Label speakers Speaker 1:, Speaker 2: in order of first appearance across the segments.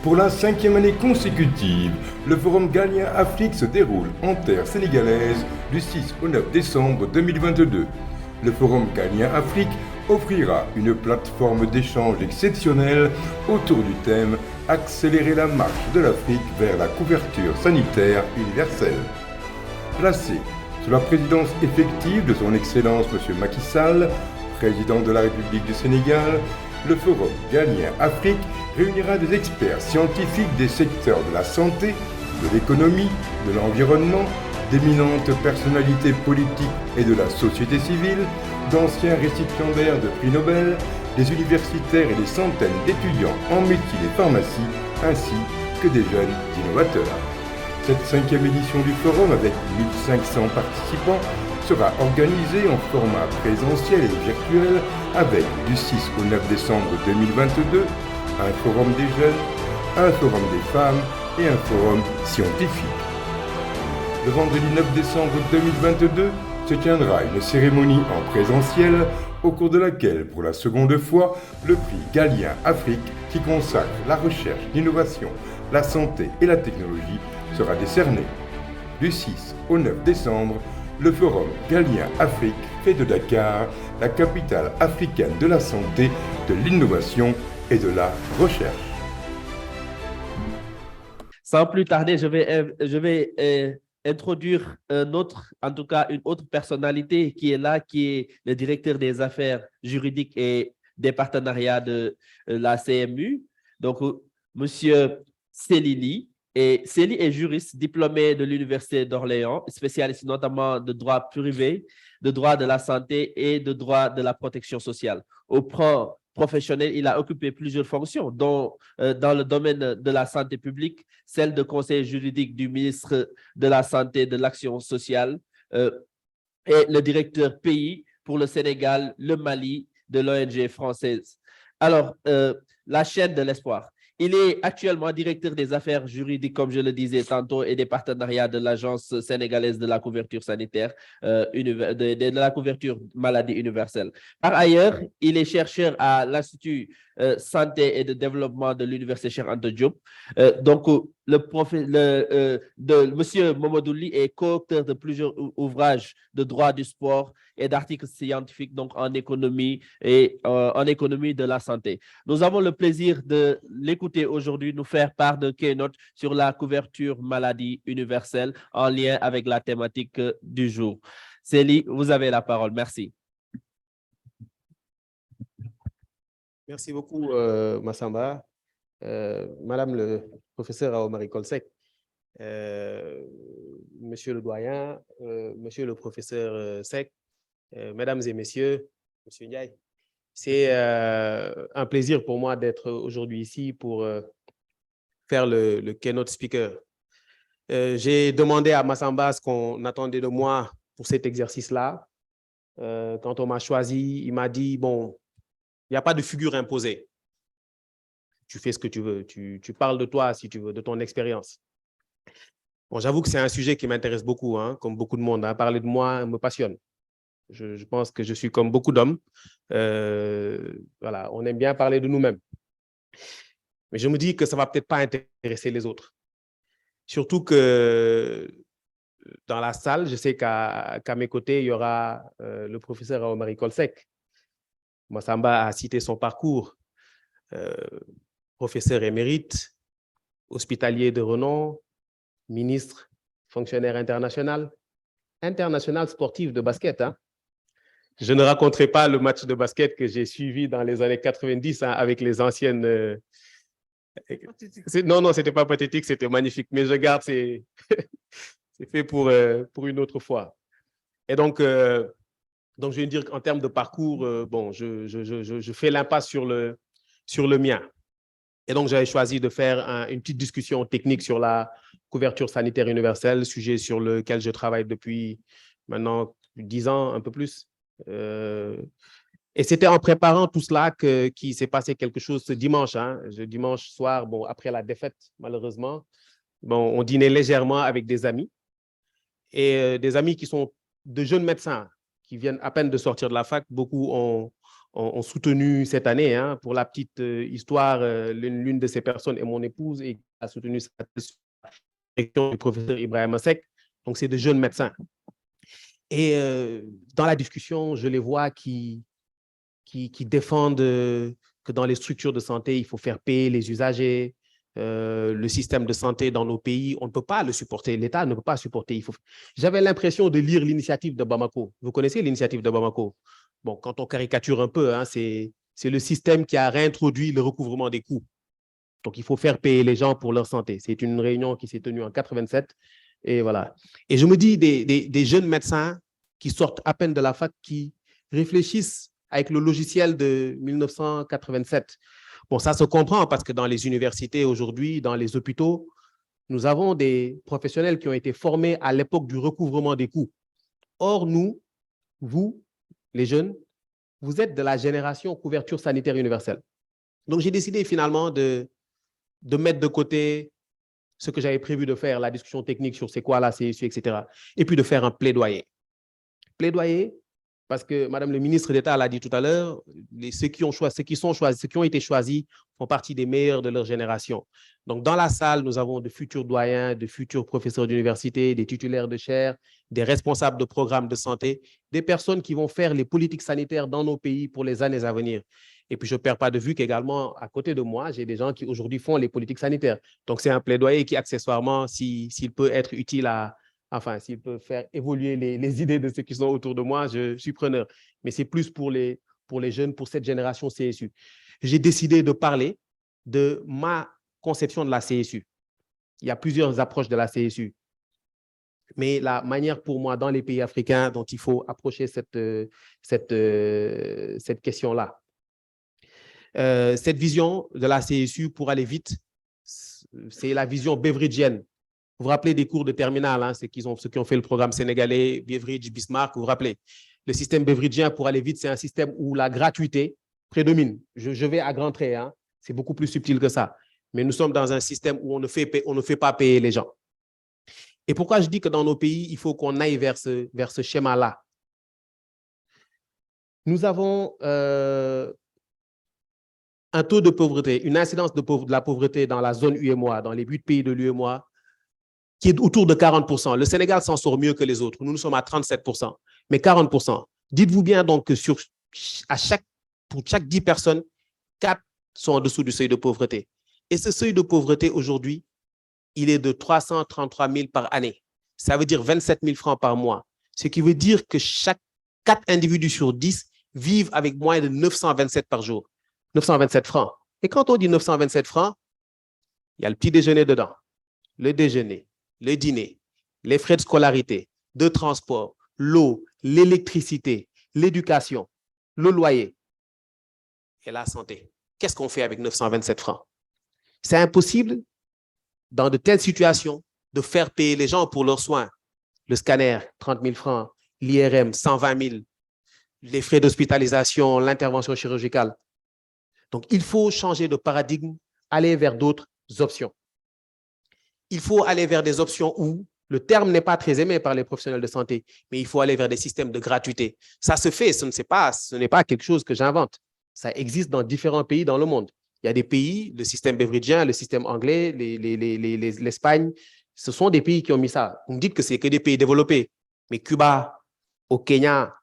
Speaker 1: Pour la 5e année consécutive, le Forum Galien Afrique se déroule en terre sénégalaise du 6 au 9 décembre 2022. Le Forum Galien Afrique offrira une plateforme d'échange exceptionnelle autour du thème « Accélérer la marche de l'Afrique vers la couverture sanitaire universelle ». Placé sous la présidence effective de son Excellence M. Macky Sall, président de la République du Sénégal, le Forum Galien Afrique réunira des experts scientifiques des secteurs de la santé, de l'économie, de l'environnement, d'éminentes personnalités politiques et de la société civile, d'anciens récipiendaires de prix Nobel, des universitaires et des centaines d'étudiants en médecine et pharmacie, ainsi que des jeunes innovateurs. Cette 5e édition du forum, avec 1500 participants, sera organisée en format présentiel et virtuel avec, du 6 au 9 décembre 2022, un forum des jeunes, un forum des femmes et un forum scientifique. Le vendredi 9 décembre 2022 se tiendra une cérémonie en présentiel au cours de laquelle, pour la seconde fois, le prix Galien Afrique, qui consacre la recherche, l'innovation, la santé et la technologie, sera décerné. Du 6 au 9 décembre, le Forum Galien Afrique fait de Dakar la capitale africaine de la santé, de l'innovation et de la recherche.
Speaker 2: Sans plus tarder, je vais introduire une autre personnalité qui est là, qui est le directeur des affaires juridiques et des partenariats de la CMU. Donc, Monsieur Selili. Et Célie est juriste diplômé de l'Université d'Orléans, spécialiste notamment de droit privé, de droit de la santé et de droit de la protection sociale. Au plan professionnel, il a occupé plusieurs fonctions, dont dans le domaine de la santé publique, celle de conseiller juridique du ministre de la Santé et de l'Action sociale et le directeur pays pour le Sénégal, le Mali, de l'ONG française. Alors, la chaîne de l'espoir. Il est actuellement directeur des affaires juridiques, comme je le disais tantôt, et des partenariats de l'Agence sénégalaise de la couverture sanitaire, de la couverture maladie universelle. Par ailleurs, il est chercheur à l'Institut santé et de développement de l'Université Cheikh Anta Diop. Monsieur Momodouli est co-auteur de plusieurs ouvrages de droit du sport et d'articles scientifiques donc en économie et en économie de la santé. Nous avons le plaisir de l'écouter aujourd'hui, nous faire part de keynote sur la couverture maladie universelle en lien avec la thématique du jour. Célie, vous avez la parole. Merci.
Speaker 3: Merci beaucoup, Massamba. Madame le professeur Aomari Kolsek, monsieur le doyen, monsieur le professeur Sek, mesdames et messieurs, monsieur Ndiaye, c'est un plaisir pour moi d'être aujourd'hui ici pour faire le keynote speaker. J'ai demandé à Massamba ce qu'on attendait de moi pour cet exercice-là. Quand on m'a choisi, il m'a dit, bon, il n'y a pas de figure imposée. Tu fais ce que tu veux, tu parles de toi si tu veux, de ton expérience. Bon, j'avoue que c'est un sujet qui m'intéresse beaucoup, hein, comme beaucoup de monde. Hein. Parler de moi me passionne. Je pense que je suis comme beaucoup d'hommes. Voilà, on aime bien parler de nous-mêmes. Mais je me dis que ça ne va peut-être pas intéresser les autres. Surtout que dans la salle, je sais qu'à mes côtés, il y aura le professeur Aomari Kolsek. Massamba a cité son parcours. Professeur émérite, hospitalier de renom, ministre, fonctionnaire international sportif de basket. Hein. Je ne raconterai pas le match de basket que j'ai suivi dans les années 90 hein, avec les anciennes... Non, ce n'était pas pathétique, c'était magnifique, mais je garde, c'est fait pour une autre fois. Et donc je vais dire qu'en termes de parcours, bon, je fais l'impasse sur le mien. Et donc, j'avais choisi de faire une petite discussion technique sur la couverture sanitaire universelle, sujet sur lequel je travaille depuis maintenant 10 ans, un peu plus. Et c'était en préparant tout cela qu'il s'est passé quelque chose ce dimanche. Hein. Dimanche soir, bon, après la défaite, malheureusement, bon, on dînait légèrement avec des amis. Et des amis qui sont de jeunes médecins, qui viennent à peine de sortir de la fac. Beaucoup ont ont soutenu cette année. Hein. Pour la petite histoire, l'une de ces personnes est mon épouse et a soutenu cette direction du professeur Ibrahima Seck. Donc, c'est de jeunes médecins. Et dans la discussion, je les vois qui défendent que dans les structures de santé, il faut faire payer les usagers. Le système de santé dans nos pays, on ne peut pas le supporter. L'État ne peut pas supporter. J'avais l'impression de lire l'initiative de Bamako. Vous connaissez l'initiative de Bamako? Bon, quand on caricature un peu, hein, c'est le système qui a réintroduit le recouvrement des coûts. Donc, il faut faire payer les gens pour leur santé. C'est une réunion qui s'est tenue en 87. Et voilà. Et je me dis, des jeunes médecins qui sortent à peine de la fac, qui réfléchissent avec le logiciel de 1987. Bon, ça se comprend parce que dans les universités aujourd'hui, dans les hôpitaux, nous avons des professionnels qui ont été formés à l'époque du recouvrement des coûts. Or, nous, vous, les jeunes, vous êtes de la génération couverture sanitaire universelle. Donc, j'ai décidé finalement de mettre de côté ce que j'avais prévu de faire, la discussion technique sur c'est quoi la CSU, etc. Et puis de faire un plaidoyer. Plaidoyer, parce que Madame le ministre d'État l'a dit tout à l'heure, ceux qui ont été choisis font partie des meilleurs de leur génération. Donc, dans la salle, nous avons de futurs doyens, de futurs professeurs d'université, des titulaires de chaires, des responsables de programmes de santé, des personnes qui vont faire les politiques sanitaires dans nos pays pour les années à venir. Et puis, je ne perds pas de vue qu'également, à côté de moi, j'ai des gens qui aujourd'hui font les politiques sanitaires. Donc, c'est un plaidoyer qui, accessoirement, s'il peut être utile s'il peut faire évoluer les idées de ceux qui sont autour de moi, je suis preneur. Mais c'est plus pour les jeunes, pour cette génération CSU. J'ai décidé de parler de ma conception de la CSU. Il y a plusieurs approches de la CSU. Mais la manière pour moi, dans les pays africains, dont il faut approcher cette question-là. Cette vision de la CSU, pour aller vite, c'est la vision beveridgienne. Vous vous rappelez des cours de terminale, hein, ceux qui ont fait le programme sénégalais, Beveridge, Bismarck, vous vous rappelez. Le système beveridgien, pour aller vite, c'est un système où la gratuité prédomine. Je vais à grands traits, hein, c'est beaucoup plus subtil que ça. Mais nous sommes dans un système où on ne fait pas payer les gens. Et pourquoi je dis que dans nos pays, il faut qu'on aille vers ce schéma-là? Nous avons un taux de pauvreté, une incidence de la pauvreté dans la zone UEMOA, dans les 8 pays de l'UEMOA, qui est autour de 40%. Le Sénégal s'en sort mieux que les autres. Nous sommes à 37%, mais 40%. Dites-vous bien donc que pour chaque 10 personnes, 4 sont en dessous du seuil de pauvreté. Et ce seuil de pauvreté, aujourd'hui, il est de 333 000 par année. Ça veut dire 27 000 francs par mois. Ce qui veut dire que chaque 4 individus sur 10 vivent avec moins de 927 par jour. 927 francs. Et quand on dit 927 francs, il y a le petit déjeuner dedans, le déjeuner, le dîner, les frais de scolarité, de transport, l'eau, l'électricité, l'éducation, le loyer et la santé. Qu'est-ce qu'on fait avec 927 francs? C'est impossible, dans de telles situations, de faire payer les gens pour leurs soins. Le scanner, 30 000 francs, l'IRM, 120 000, les frais d'hospitalisation, l'intervention chirurgicale. Donc, il faut changer de paradigme, aller vers d'autres options. Il faut aller vers des options où le terme n'est pas très aimé par les professionnels de santé, mais il faut aller vers des systèmes de gratuité. Ça se fait, ce n'est pas quelque chose que j'invente. Ça existe dans différents pays dans le monde. Il y a des pays, le système beveridgien, le système anglais, l'Espagne, ce sont des pays qui ont mis ça. Vous me dites que ce n'est que des pays développés, mais Cuba, au Kenya,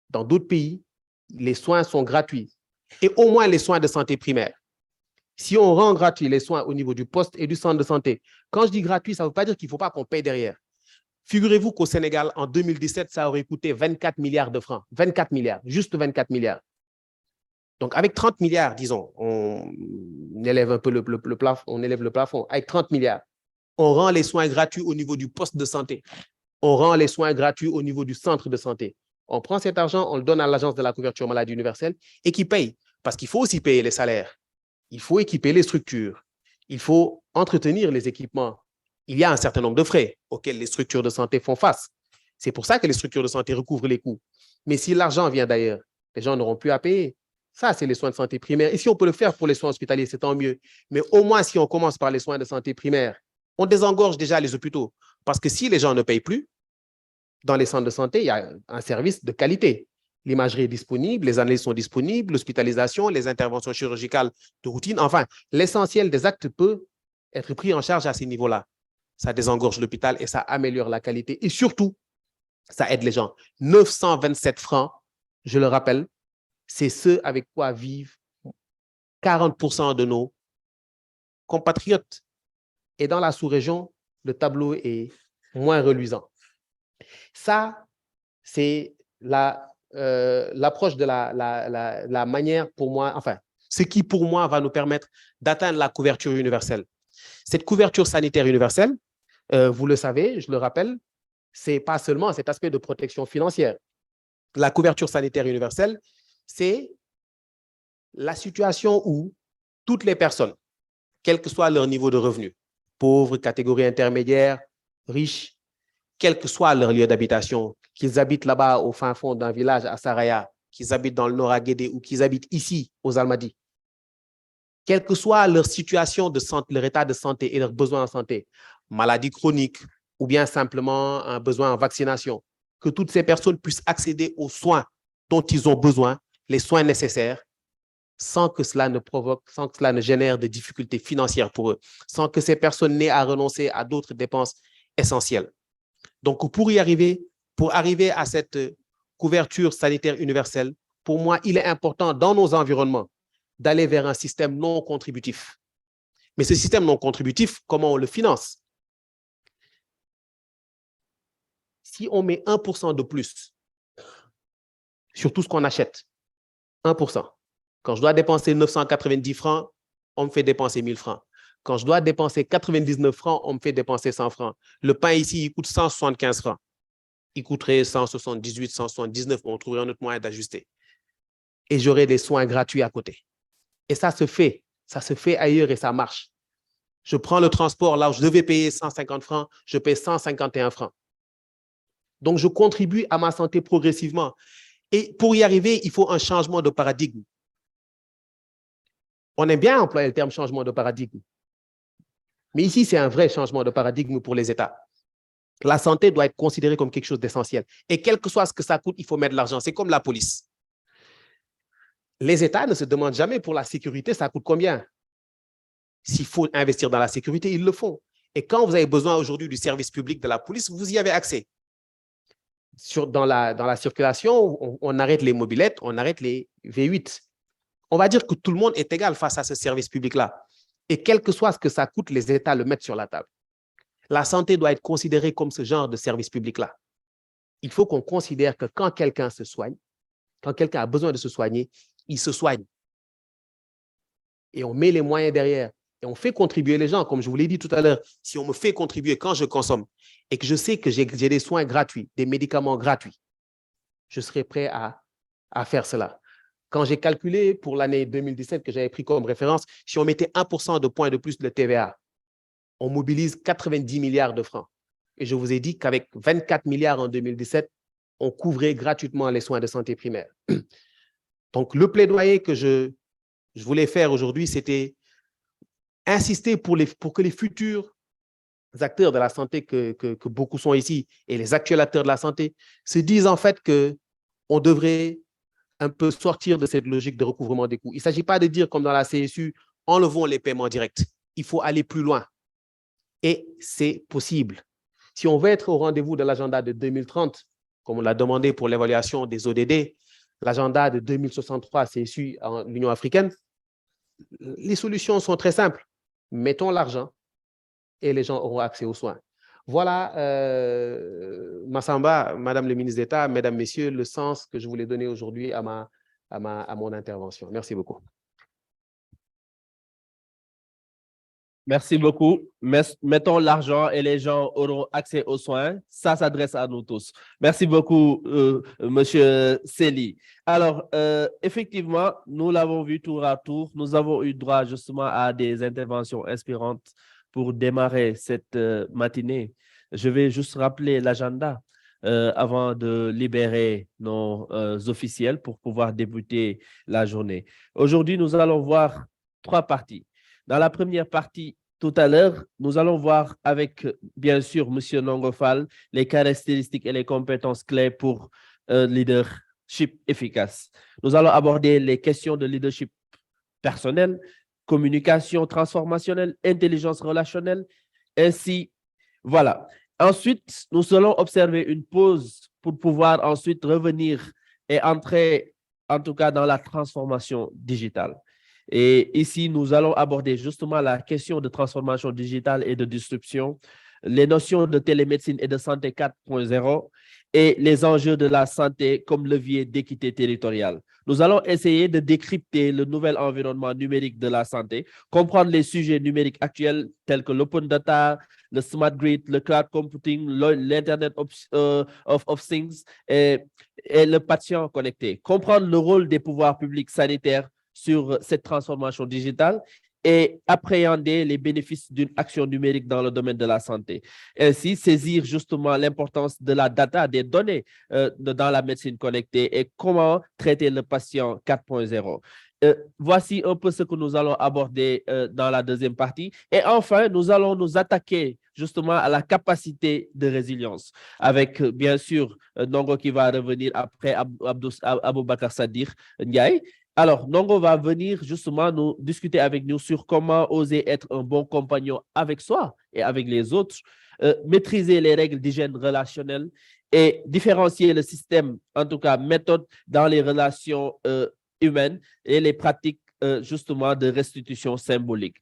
Speaker 3: dans d'autres pays, les soins sont gratuits. Et au moins les soins de santé primaire. Si on rend gratuit les soins au niveau du poste et du centre de santé, quand je dis gratuit, ça ne veut pas dire qu'il ne faut pas qu'on paye derrière. Figurez-vous qu'au Sénégal, en 2017, ça aurait coûté 24 milliards de francs. 24 milliards, juste 24 milliards. Donc, avec 30 milliards, disons, on élève un peu le plafond, on élève le plafond. Avec 30 milliards, on rend les soins gratuits au niveau du poste de santé. On rend les soins gratuits au niveau du centre de santé. On prend cet argent, on le donne à l'Agence de la couverture maladie universelle et qui paye. Parce qu'il faut aussi payer les salaires. Il faut équiper les structures. Il faut entretenir les équipements. Il y a un certain nombre de frais auxquels les structures de santé font face. C'est pour ça que les structures de santé recouvrent les coûts. Mais si l'argent vient d'ailleurs, les gens n'auront plus à payer. Ça, c'est les soins de santé primaires. Et si on peut le faire pour les soins hospitaliers, c'est tant mieux. Mais au moins, si on commence par les soins de santé primaires, on désengorge déjà les hôpitaux. Parce que si les gens ne payent plus, dans les centres de santé, il y a un service de qualité. l'imagerie est disponible, les analyses sont disponibles, l'hospitalisation, les interventions chirurgicales de routine. Enfin, l'essentiel des actes peut être pris en charge à ces niveaux-là. Ça désengorge l'hôpital et ça améliore la qualité. Et surtout, ça aide les gens. 927 francs, je le rappelle, c'est ce avec quoi vivent 40% de nos compatriotes. Et dans la sous-région, le tableau est moins reluisant. Ça, c'est l'approche de la manière pour moi, enfin, ce qui pour moi va nous permettre d'atteindre la couverture universelle. Cette couverture sanitaire universelle, vous le savez, je le rappelle, ce n'est pas seulement cet aspect de protection financière. La couverture sanitaire universelle, c'est la situation où toutes les personnes, quel que soit leur niveau de revenu, pauvres, catégorie intermédiaire, riches, quel que soit leur lieu d'habitation, qu'ils habitent là-bas au fin fond d'un village à Saraya, qu'ils habitent dans le nord à Guédé ou qu'ils habitent ici aux Almadies, quelle que soit leur situation de santé, leur état de santé et leurs besoins en santé, maladie chronique ou bien simplement un besoin en vaccination, que toutes ces personnes puissent accéder aux soins dont ils ont besoin, les soins nécessaires, sans que cela ne provoque, sans que cela ne génère de difficultés financières pour eux, sans que ces personnes n'aient à renoncer à d'autres dépenses essentielles. Donc, pour arriver à cette couverture sanitaire universelle, pour moi, il est important dans nos environnements d'aller vers un système non contributif. Mais ce système non contributif, comment on le finance? Si on met 1% de plus sur tout ce qu'on achète, 1%. Quand je dois dépenser 990 francs, on me fait dépenser 1000 francs. Quand je dois dépenser 99 francs, on me fait dépenser 100 francs. Le pain ici, il coûte 175 francs. Il coûterait 178, 179, on trouverait un autre moyen d'ajuster. Et j'aurai des soins gratuits à côté. Et ça se fait ailleurs et ça marche. Je prends le transport là où je devais payer 150 francs, je paye 151 francs. Donc, je contribue à ma santé progressivement. Et pour y arriver, il faut un changement de paradigme. On aime bien employer le terme changement de paradigme. Mais ici, c'est un vrai changement de paradigme pour les États. La santé doit être considérée comme quelque chose d'essentiel. Et quel que soit ce que ça coûte, il faut mettre de l'argent. C'est comme la police. Les États ne se demandent jamais pour la sécurité, ça coûte combien? S'il faut investir dans la sécurité, ils le font. Et quand vous avez besoin aujourd'hui du service public de la police, vous y avez accès. Dans la circulation, on arrête les mobylettes, on arrête les V8. On va dire que tout le monde est égal face à ce service public-là. Et quel que soit ce que ça coûte, les États le mettent sur la table. La santé doit être considérée comme ce genre de service public-là. Il faut qu'on considère que quand quelqu'un se soigne, quand quelqu'un a besoin de se soigner, il se soigne. Et on met les moyens derrière. Et on fait contribuer les gens, comme je vous l'ai dit tout à l'heure. Si on me fait contribuer quand je consomme et que je sais que j'ai des soins gratuits, des médicaments gratuits, je serai prêt à faire cela. Quand j'ai calculé pour l'année 2017 que j'avais pris comme référence, si on mettait 1% de points de plus de TVA, on mobilise 90 milliards de francs. Et je vous ai dit qu'avec 24 milliards en 2017, on couvrait gratuitement les soins de santé primaire. Donc, le plaidoyer que je voulais faire aujourd'hui, c'était insister pour que les futurs acteurs de la santé, que beaucoup sont ici, et les actuels acteurs de la santé, se disent en fait qu'on devrait un peu sortir de cette logique de recouvrement des coûts. Il ne s'agit pas de dire, comme dans la CSU, enlevons les paiements directs. Il faut aller plus loin. Et c'est possible. Si on veut être au rendez-vous de l'agenda de 2030, comme on l'a demandé pour l'évaluation des ODD, l'agenda de 2063 CSU en l'Union africaine, les solutions sont très simples. Mettons l'argent et les gens auront accès aux soins. Voilà, Massamba, Madame le ministre d'État, Mesdames, Messieurs, le sens que je voulais donner aujourd'hui à mon intervention. Merci beaucoup.
Speaker 2: Merci beaucoup. Mettons l'argent et les gens auront accès aux soins. Ça s'adresse à nous tous. Merci beaucoup, Monsieur Sely. Alors, effectivement, nous l'avons vu tour à tour. Nous avons eu droit justement à des interventions inspirantes pour démarrer cette matinée. Je vais juste rappeler l'agenda avant de libérer nos officiels pour pouvoir débuter la journée. Aujourd'hui, nous allons voir 3 parties. Dans la première partie, tout à l'heure, nous allons voir avec, bien sûr, M. Nongofal, les caractéristiques et les compétences clés pour un leader leadership efficace. Nous allons aborder les questions de leadership personnel, communication transformationnelle, intelligence relationnelle, ainsi, voilà. Ensuite, nous allons observer une pause pour pouvoir ensuite revenir et entrer, en tout cas, dans la transformation digitale. Et ici, nous allons aborder justement la question de transformation digitale et de disruption, les notions de télémédecine et de santé 4.0 et les enjeux de la santé comme levier d'équité territoriale. Nous allons essayer de décrypter le nouvel environnement numérique de la santé, comprendre les sujets numériques actuels tels que l'open data, le smart grid, le cloud computing, l'Internet of Things et le patient connecté. Comprendre le rôle des pouvoirs publics sanitaires sur cette transformation digitale et appréhender les bénéfices d'une action numérique dans le domaine de la santé. Ainsi, saisir justement l'importance de la data, des données dans la médecine connectée et comment traiter le patient 4.0. Voici un peu ce que nous allons aborder dans la deuxième partie. Et enfin, nous allons nous attaquer justement à la capacité de résilience avec, bien sûr, Nongo qui va revenir après Aboubakar Sadikh Ndiaye. Alors, Nongo va venir justement nous discuter avec nous sur comment oser être un bon compagnon avec soi et avec les autres, maîtriser les règles d'hygiène relationnelle et différencier le système, en tout cas méthode dans les relations humaines et les pratiques justement de restitution symbolique.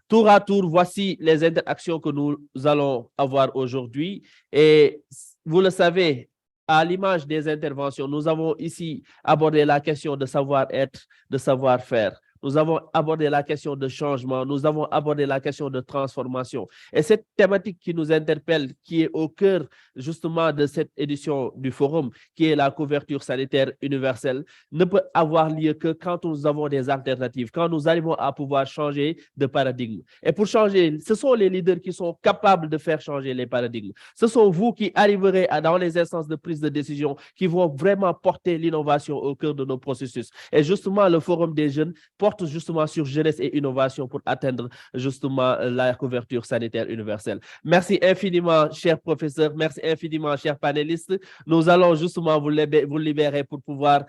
Speaker 2: Tour à tour, voici les interactions que nous allons avoir aujourd'hui et vous le savez, à l'image des interventions, nous avons ici abordé la question de savoir-être, de savoir-faire. Nous avons abordé la question de changement, nous avons abordé la question de transformation. Et cette thématique qui nous interpelle, qui est au cœur justement de cette édition du forum, qui est la couverture sanitaire universelle, ne peut avoir lieu que quand nous avons des alternatives, quand nous arrivons à pouvoir changer de paradigme. Et pour changer, ce sont les leaders qui sont capables de faire changer les paradigmes. Ce sont vous qui arriverez dans les instances de prise de décision, qui vont vraiment porter l'innovation au cœur de nos processus. Et justement, le forum des jeunes porte justement sur jeunesse et innovation pour atteindre justement la couverture sanitaire universelle. Merci infiniment, chers professeurs. Merci infiniment, chers panélistes. Nous allons justement vous libérer pour pouvoir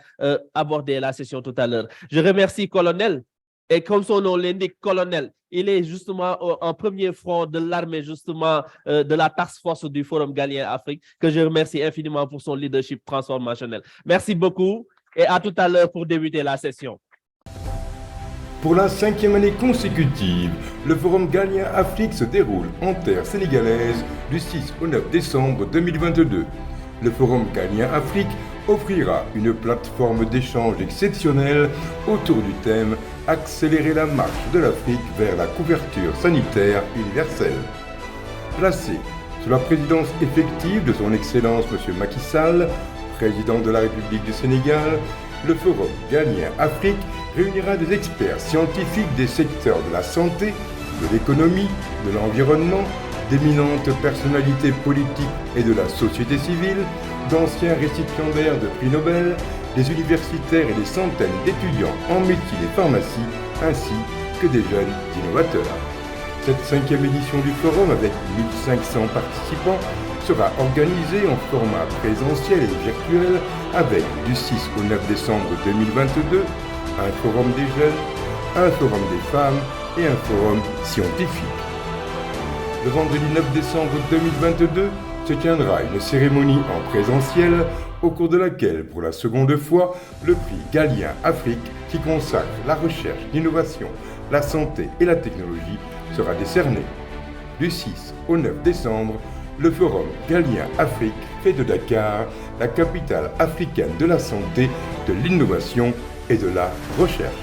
Speaker 2: aborder la session tout à l'heure. Je remercie Colonel. Et comme son nom l'indique, colonel, il est justement en premier front de l'armée, justement, de la task force du Forum Galien Afrique, que je remercie infiniment pour son leadership transformationnel. Merci beaucoup et à tout à l'heure pour débuter la session.
Speaker 1: Pour la 5e année consécutive, le Forum Galien Afrique se déroule en terre sénégalaise du 6 au 9 décembre 2022. Le Forum Galien Afrique offrira une plateforme d'échange exceptionnelle autour du thème « Accélérer la marche de l'Afrique vers la couverture sanitaire universelle ». Placé sous la présidence effective de son Excellence M. Macky Sall, président de la République du Sénégal, le Forum Galien Afrique réunira des experts scientifiques des secteurs de la santé, de l'économie, de l'environnement, d'éminentes personnalités politiques et de la société civile, d'anciens récipiendaires de prix Nobel, des universitaires et des centaines d'étudiants en médecine et pharmacie, ainsi que des jeunes innovateurs. Cette 5e édition du forum, avec 1500 participants, sera organisée en format présentiel et virtuel avec, du 6 au 9 décembre 2022, un forum des jeunes, un forum des femmes et un forum scientifique. Le vendredi 9 décembre 2022 se tiendra une cérémonie en présentiel au cours de laquelle, pour la seconde fois, le prix Galien Afrique, qui consacre la recherche, l'innovation, la santé et la technologie, sera décerné. Du 6 au 9 décembre, le Forum Galien Afrique fait de Dakar la capitale africaine de la santé, de l'innovation et de la recherche.